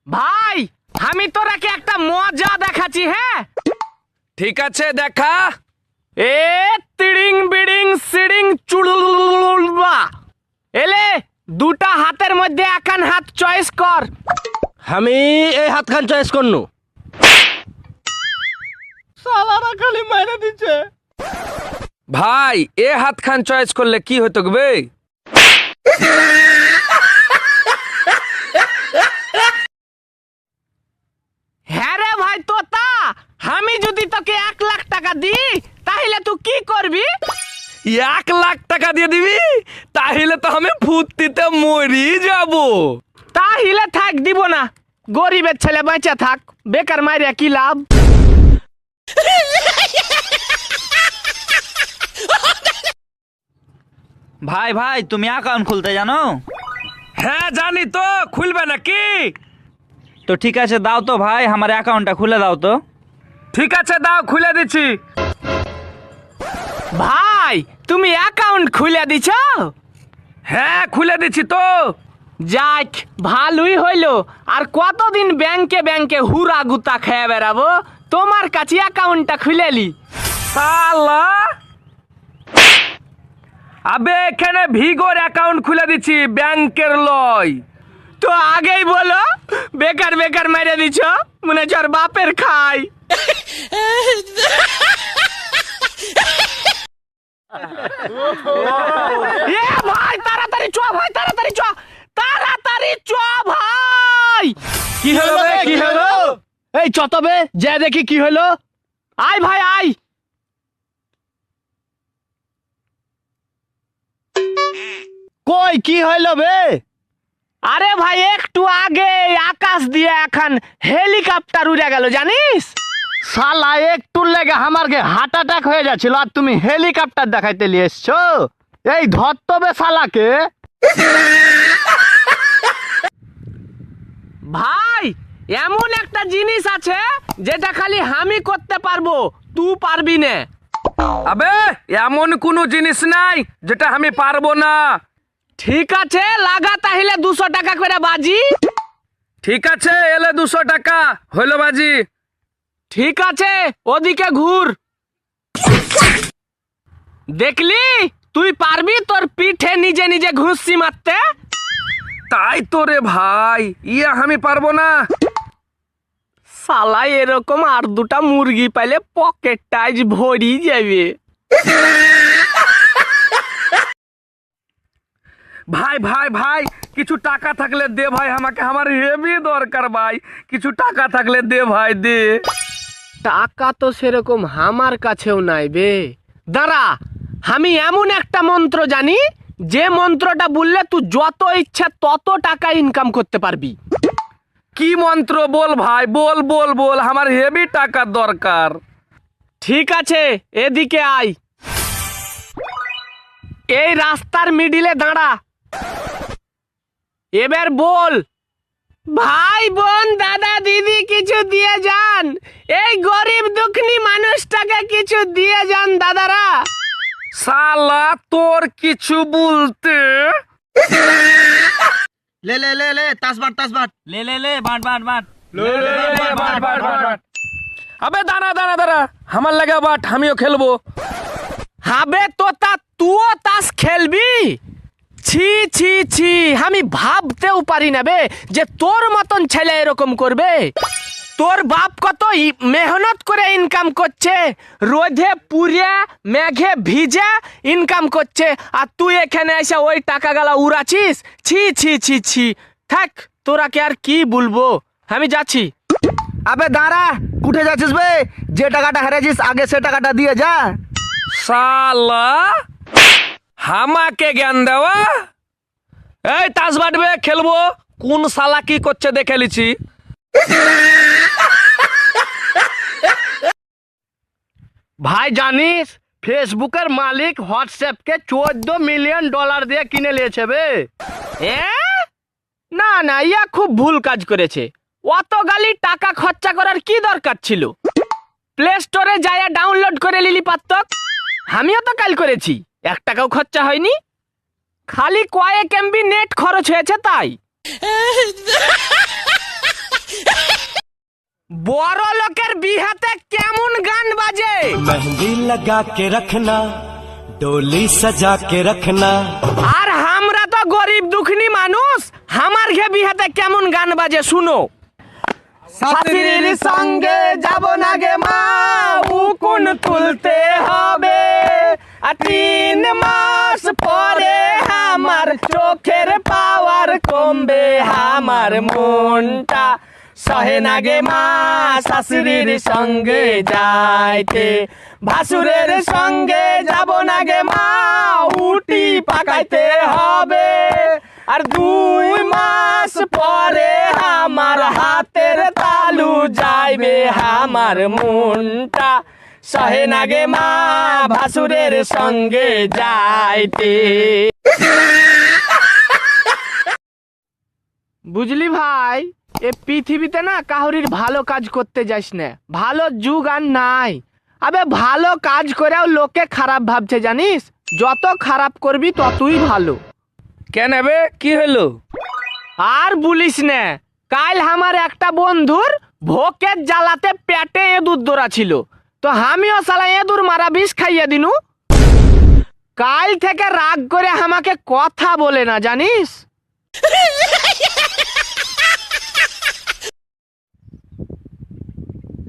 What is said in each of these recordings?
ভাই আমি তোরাকে একটা মজা দেখাচ্ছি। হ্যাঁ ঠিক আছে দেখা। এ তিড়িং বিড়িং সিড়িং চুড়ুলবা এলে দুটা হাতের মধ্যে একান হাত চয়েস কর। আমি এই হাত খান চয়েস করনু। সালারা খালি মাইরে দিচ্ছে। ভাই এ হাত খান চয়েস করলে কি হতো বে? হ্যাঁ রে ভাই তোতা, আমি যদি তোকে 1 লাখ টাকা দিই তাহলে তুই কি করবি? 1 লাখ টাকা দিয়ে দিবি? তাহলে তো আমি ফুর্তিতে মরি যাব। তাহলে থাক, দিব না। গরিবের ছেলে বেঁচে থাক, বেকার মাইরে কি লাভ? ভাই ভাই তুমি অ্যাকাউন্ট খুলতে জানো? হ্যাঁ জানি তো, খুলবে নাকি? তো ঠিক আছে দাও তো ভাই, আমার অ্যাকাউন্টটা খুলে দাও তো। ঠিক আছে দাও, খুলে দিচ্ছি। ভাই তুমি অ্যাকাউন্ট খুলে দিছ? হ্যাঁ খুলে দিচ্ছি তো। যাক ভালোই হইলো। আর কতদিন ব্যাংকে ব্যাংকে হুরা গুতা খেয়ে বেড়াবো? তোমার কাছে অ্যাকাউন্টটা খুলে লি। শালা আবে এখানে ভিগোর অ্যাকাউন্ট খুলে দিচ্ছি, ব্যাংকের লয়। তো আগেই বলো, বেকার বেকার মেরে দিছ, মনে হচ্ছে ওর বাপের খাই। এ ভাই তাড়াতাড়ি চ, ভাই তাড়াতাড়ি চ, তাড়াতাড়ি চ ভাই। কি হলো বে, কি হলো? এই চ তবে যা দেখি কি হলো। আয় ভাই আয়। কই কি হইলো বে? আরে ভাই একটু আগে আকাশ দিয়ে এখন হেলিকপ্টার উড়ে গেল জানিস? শালা একটু লেগে আমারকে হার্ট অ্যাটাক হয়ে যাচ্ছিল, আর তুমি হেলিকপ্টার দেখাইতে নিয়ে এসছো? এই ধর তবে শালাকে। ভাই এমন একটা জিনিস আছে যেটা খালি আমি করতে পারবো, তুই পারবি না। আবে এমন কোনো জিনিস নাই যেটা আমি পারবো না। ঠিক আছে লাগা তাহলে 200 টাকা করে বাজি। ঠিক আছে এলে 200 টাকা হইলো বাজি। ঠিক আছে ওদিকে ঘুর। দেখলি তুই পারবি তোর পিঠে নিজে নিজে ঘুষি মারতে? তাই তো রে ভাই, ইয়া আমি পারবো না। শালা এরকম আর দুটা মুরগি পাইলে পকেট টাইজ ভরি যাবে। ভাই ভাই ভাই কিছু টাকা থাকলে দে ভাই আমাকে, আমার হেভি দরকার ভাই। কিছু টাকা থাকলে দে ভাই, দে। টাকা তো সেরকম আমার কাছেও নাই বে। দাঁড়া, আমি এমন একটা মন্ত্র জানি যে মন্ত্রটা বললে তুই যত ইচ্ছা তত টাকা ইনকাম করতে পারবি। কি মন্ত্র বল ভাই, বল বল বল, আমার হেভি টাকার দরকার। ঠিক আছে এদিকে আয়, এই রাস্তার মিডিলে দাঁড়া। এবার বল, ভাই বোন দাদা দিদি কিছু দিয়ে যান, এই গরিব দুঃখী মানুষটাকে কিছু দিয়ে যান দাদারা। শালা তোর কিছু বলতে। লে লে লে লে তাসবাট তাসবাট লে লে লে বাট বাট বাট। আবে দাঁড়া দাঁড়া দাঁড়া, আমার লাগে বাট, আমিও খেলবো। হবে তোতা তুইও তাস খেলবি? ছি ছি ছি, আমি ভাবতেও পারি না বে যে তোর মতন ছেলে এরকম করবে। তোর বাপ কত মেহনত করে ইনকাম করছে, রোদে পুড়ে মেঘে ভিজে ইনকাম করছে, আর তুই এখানে এসে ওই টাকাগুলা উড়াচ্ছিস। ছি ছি ছি ছি, থাক তোরাকে আর কি বলবো, আমি যাচ্ছি। আবে দাঁড়া, কুঠে যাচ্ছিস বে? যে টাকাটা হারিয়েছিস আগে সে টাকাটা দিয়ে যা। শালা হামাকে জ্ঞান দেওয়া। এই তাস বাটবে খেলবো, কোন শালা কি করছে দেখে লিছি। ভাই জানিস ফেসবুকের মালিক হোয়াটসঅ্যাপকে $14 মিলিয়ন দিয়ে কিনে নিয়েছে বে। এ না না, ইয়া খুব ভুল কাজ করেছে। অত গালি টাকা খরচা করার কি দরকার ছিল? প্লে স্টোরে যাইয়া ডাউনলোড করে লিলি পারত। আমিও তো কাল করেছি, 1 টাকাও খরচা হয়নি, খালি কয়েক MB নেট খরচ হয়েছে তাই। বড় লোকের বিহাতে কেমন গান বাজে? मेहंदी लगा के रखना, डोली सजा के रखना। আর আমরা তো গরিব দুঃখী মানুষ, আমার ঘে বিহাতে কেমন গান বাজে শুনো। শাশুড়ির সঙ্গে যাব না গে মা, উকুন তুলতে হবে। আর 3 মাস পরে আমার চোখের পাওয়ার কমবে, আমার মনটা সহে না গে মা শাশুড়ির সঙ্গে যাইতে। ভাসুরের সঙ্গে যাব না গে মা, উটি পাকাইতে হবে। আর 2 মাস পরে আমার হাতের তালু যাইবে, আমার মনটা সহে না গে মা ভাসুরের সঙ্গে যাইতে। বুঝলি ভাই, এ পৃথিবীতে না কাহুরির ভালো কাজ করতে যাস না, ভালো যুগ আর নাই। আবে ভালো কাজ করেও লোকে খারাপ ভাবছে জানিস, যত খারাপ করবি ততই ভালো। কেন বে কি হলো? আর বলিস না, কাল আমার একটা বন্ধুর ভোকের জ্বালাতে পেটে এঁদুর দৌড়া ছিল, তো আমিও শালা এঁদুর মারা বিষ খাইয়ে দিনু। কাল থেকে রাগ করে আমাকে কথা বলে না জানিস।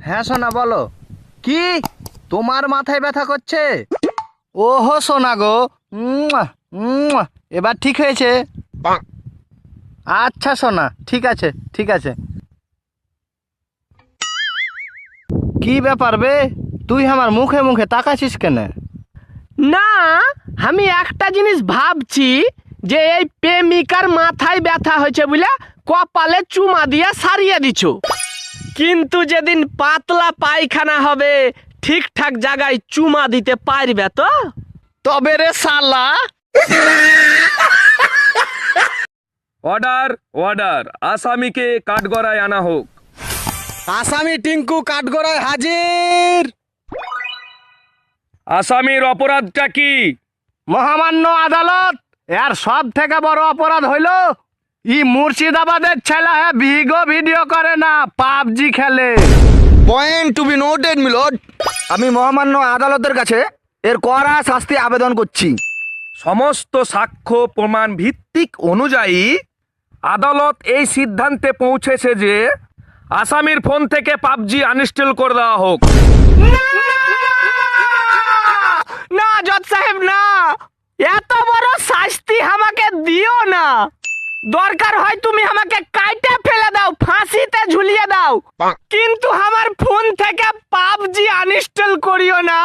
হ্যাঁ সোনা বলো, কি তোমার মাথায় ব্যথা করছে? ওহো সোনা গো, এবার ঠিক হয়েছে? আচ্ছা সোনা, ঠিক আছে ঠিক আছে। কি ব্যাপার বে, তুই আমার মুখে মুখে তাকাছিস কেন? না, আমি একটা জিনিস ভাবছি যে এই প্রেমিকার মাথায় ব্যথা হয়েছে বলে কপালে চুমা দিয়ে সারিয়ে দিছ, কিন্তু যেদিন পাতলা পায়খানা হবে ঠিকঠাক জায়গায় চুমা দিতে পারবে তো? তবে রে শালা। অর্ডার অর্ডার, আসামিকে কাঠগড়ায় আনা হোক। আসামি টিঙ্কু কাঠগড়ায় হাজির। আসামির অপরাধটা কি? মহামান্য আদালত, এর সব থেকে বড় অপরাধ হইল মুর্শিদাবাদের ছেলে ভিডিও করে না, পাবজি খেলে। Point to be noted my lord, আমি মহামান্য আদালতের কাছে এর কড়া শাস্তি আবেদন করছি। সমস্ত সাক্ষ্য প্রমাণ ভিত্তিক অনুযায়ী আদালত এই সিদ্ধান্তে পৌঁছেছে যে আসামির ফোন থেকে পাবজি আনইনস্টল করে দেওয়া হোক। না জজ সাহেব, না, এত বড় শাস্তি আমাকে দিও না। দরকার হয় তুমি আমাকে কাইটে ফেলে দাও, ফাঁসিতে ঝুলিয়ে দাও, কিন্তু আমার ফোন থেকে পাবজি আনইনস্টল করিও না।